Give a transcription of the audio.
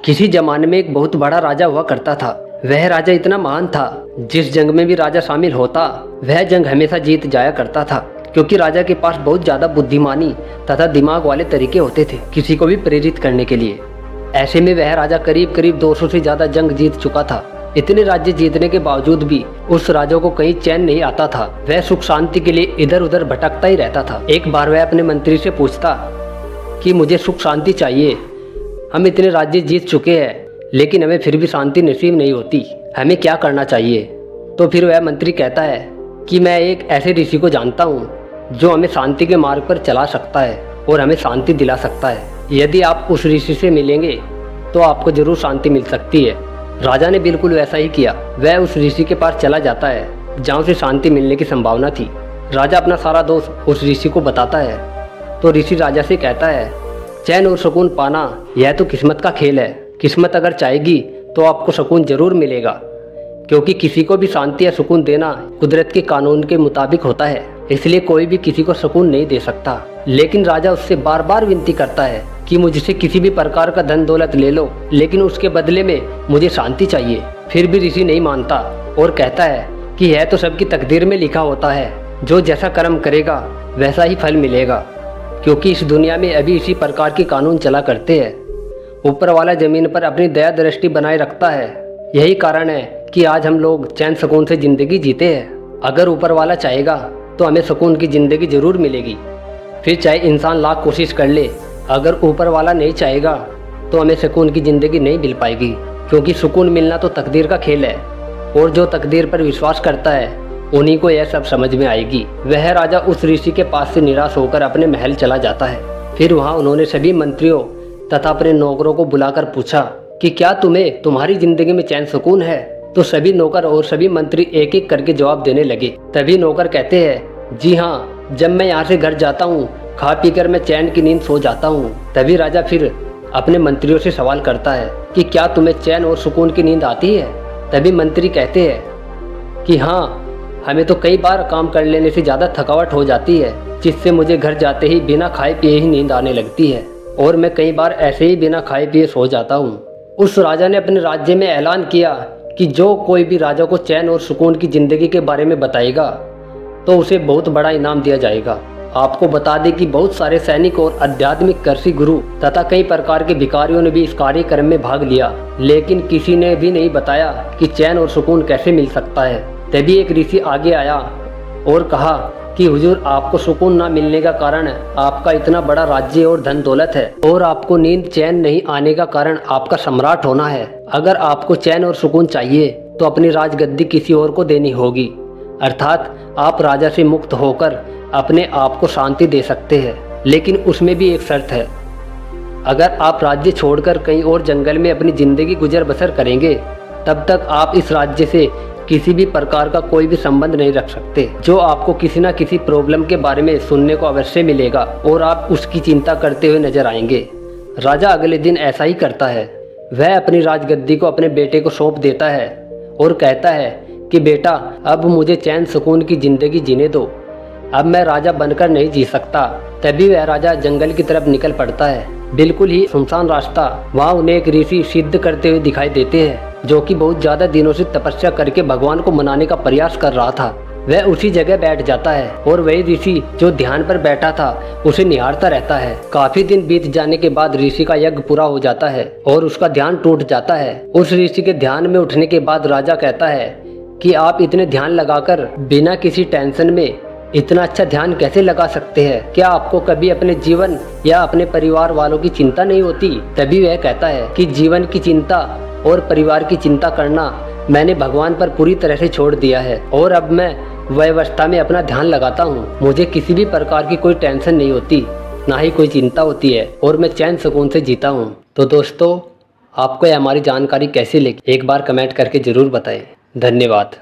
किसी जमाने में एक बहुत बड़ा राजा हुआ करता था। वह राजा इतना महान था, जिस जंग में भी राजा शामिल होता वह जंग हमेशा जीत जाया करता था, क्योंकि राजा के पास बहुत ज्यादा बुद्धिमानी तथा दिमाग वाले तरीके होते थे किसी को भी प्रेरित करने के लिए। ऐसे में वह राजा करीब करीब 200 से ज्यादा जंग जीत चुका था। इतने राज्य जीतने के बावजूद भी उस राजा को कहीं चैन नहीं आता था। वह सुख शांति के लिए इधर उधर भटकता ही रहता था। एक बार वह अपने मंत्री से पूछता कि मुझे सुख शांति चाहिए, हम इतने राज्य जीत चुके हैं लेकिन हमें फिर भी शांति नसीब नहीं होती, हमें क्या करना चाहिए। तो फिर वह मंत्री कहता है कि मैं एक ऐसे ऋषि को जानता हूँ जो हमें शांति के मार्ग पर चला सकता है और हमें शांति दिला सकता है। यदि आप उस ऋषि से मिलेंगे तो आपको जरूर शांति मिल सकती है। राजा ने बिल्कुल वैसा ही किया। वह उस ऋषि के पास चला जाता है जहाँ उसे शांति मिलने की संभावना थी। राजा अपना सारा दोष उस ऋषि को बताता है तो ऋषि राजा से कहता है, चैन और सुकून पाना यह तो किस्मत का खेल है। किस्मत अगर चाहेगी तो आपको सुकून जरूर मिलेगा, क्योंकि किसी को भी शांति या सुकून देना कुदरत के कानून के मुताबिक होता है, इसलिए कोई भी किसी को सुकून नहीं दे सकता। लेकिन राजा उससे बार बार विनती करता है कि मुझसे किसी भी प्रकार का धन दौलत ले लो, लेकिन उसके बदले में मुझे शांति चाहिए। फिर भी ऋषि नहीं मानता और कहता है कि यह तो सबकी तकदीर में लिखा होता है, जो जैसा कर्म करेगा वैसा ही फल मिलेगा, क्योंकि इस दुनिया में अभी इसी प्रकार के कानून चला करते हैं। ऊपर वाला जमीन पर अपनी दया दृष्टि बनाए रखता है। यही कारण है कि आज हम लोग चैन सुकून से जिंदगी जीते हैं। अगर ऊपर वाला चाहेगा तो हमें सुकून की जिंदगी जरूर मिलेगी, फिर चाहे इंसान लाख कोशिश कर ले। अगर ऊपर वाला नहीं चाहेगा तो हमें सुकून की जिंदगी नहीं मिल पाएगी, क्योंकि सुकून मिलना तो तकदीर का खेल है और जो तकदीर पर विश्वास करता है उन्हीं को यह सब समझ में आएगी। वह राजा उस ऋषि के पास से निराश होकर अपने महल चला जाता है। फिर वहाँ उन्होंने सभी मंत्रियों तथा अपने नौकरों को बुलाकर पूछा कि क्या तुम्हें तुम्हारी जिंदगी में चैन सुकून है। तो सभी नौकर और सभी मंत्री एक एक करके जवाब देने लगे। तभी नौकर कहते हैं, जी हाँ, जब मैं यहाँ से घर जाता हूँ खा पी कर मैं चैन की नींद सो जाता हूँ। तभी राजा फिर अपने मंत्रियों से सवाल करता है कि क्या तुम्हें चैन और सुकून की नींद आती है। तभी मंत्री कहते हैं कि हाँ, हमें तो कई बार काम कर लेने से ज़्यादा थकावट हो जाती है, जिससे मुझे घर जाते ही बिना खाए पिए ही नींद आने लगती है और मैं कई बार ऐसे ही बिना खाए पिए सो जाता हूँ। उस राजा ने अपने राज्य में ऐलान किया कि जो कोई भी राजा को चैन और सुकून की जिंदगी के बारे में बताएगा तो उसे बहुत बड़ा इनाम दिया जाएगा। आपको बता दें कि बहुत सारे सैनिक और आध्यात्मिक कृषि गुरु तथा कई प्रकार के भिखारियों ने भी इस कार्यक्रम में भाग लिया, लेकिन किसी ने भी नहीं बताया कि चैन और सुकून कैसे मिल सकता है। तभी एक ऋषि आगे आया और कहा कि हुजूर, आपको सुकून ना मिलने का कारण आपका इतना बड़ा राज्य और धन दौलत है, और आपको नींद चैन नहीं आने का कारण आपका सम्राट होना है। अगर आपको चैन और सुकून चाहिए तो अपनी राजगद्दी किसी और को देनी होगी, अर्थात आप राजा से मुक्त होकर अपने आप को शांति दे सकते हैं, लेकिन उसमें भी एक शर्त है। अगर आप राज्य छोड़कर कहीं और जंगल में अपनी जिंदगी गुजर बसर करेंगे तब तक आप इस राज्य से किसी भी प्रकार का कोई भी संबंध नहीं रख सकते, जो आपको किसी न किसी प्रॉब्लम के बारे में सुनने को अवश्य मिलेगा और आप उसकी चिंता करते हुए नजर आएंगे। राजा अगले दिन ऐसा ही करता है। वह अपनी राजगद्दी को अपने बेटे को सौंप देता है और कहता है कि बेटा, अब मुझे चैन सुकून की जिंदगी जीने दो, अब मैं राजा बनकर नहीं जी सकता। तभी वह राजा जंगल की तरफ निकल पड़ता है। बिल्कुल ही सुनसान रास्ता। वहाँ उन्हें एक ऋषि सिद्ध करते हुए दिखाई देते हैं, जो कि बहुत ज्यादा दिनों से तपस्या करके भगवान को मनाने का प्रयास कर रहा था। वह उसी जगह बैठ जाता है और वही ऋषि जो ध्यान पर बैठा था उसे निहारता रहता है। काफी दिन बीत जाने के बाद ऋषि का यज्ञ पूरा हो जाता है और उसका ध्यान टूट जाता है। उस ऋषि के ध्यान में उठने के बाद राजा कहता है कि आप इतने ध्यान लगाकर बिना किसी टेंशन में इतना अच्छा ध्यान कैसे लगा सकते हैं? क्या आपको कभी अपने जीवन या अपने परिवार वालों की चिंता नहीं होती? तभी वह कहता है कि जीवन की चिंता और परिवार की चिंता करना मैंने भगवान पर पूरी तरह से छोड़ दिया है और अब मैं वह अवस्था में अपना ध्यान लगाता हूँ। मुझे किसी भी प्रकार की कोई टेंशन नहीं होती, ना ही कोई चिंता होती है और मैं चैन सुकून से जीता हूँ। तो दोस्तों, आपको यह हमारी जानकारी कैसी लगी एक बार कमेंट करके जरूर बताएं। धन्यवाद।